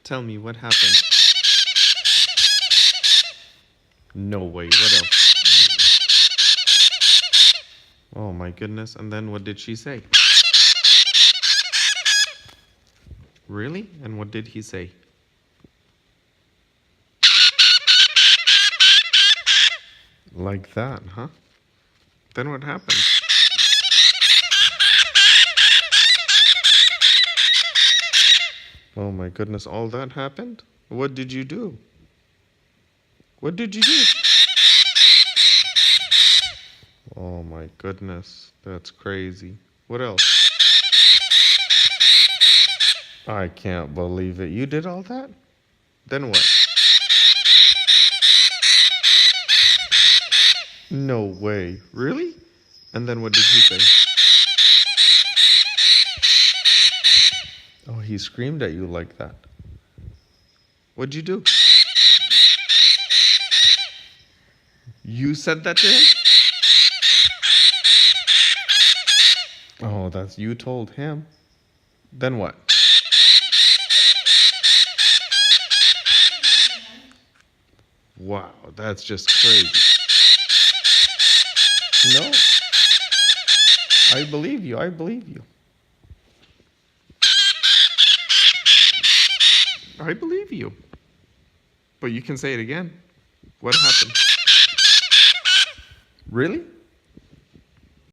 Tell me what happened. No way. What else? Oh my goodness. And then what did she say? Really? And what did he say? Like that, huh? Then what happened? Oh my goodness, all that happened? What did you do? What did you do? Oh my goodness, that's crazy. What else? I can't believe it. You did all that? Then what? No way. Really? And then what did he say? Oh, he screamed at you like that. What'd you do? You said that to him? Oh, that's you told him. Then what? Wow, that's just crazy. No, I believe you. I believe you. I believe you. But you can say it again. What happened? Really?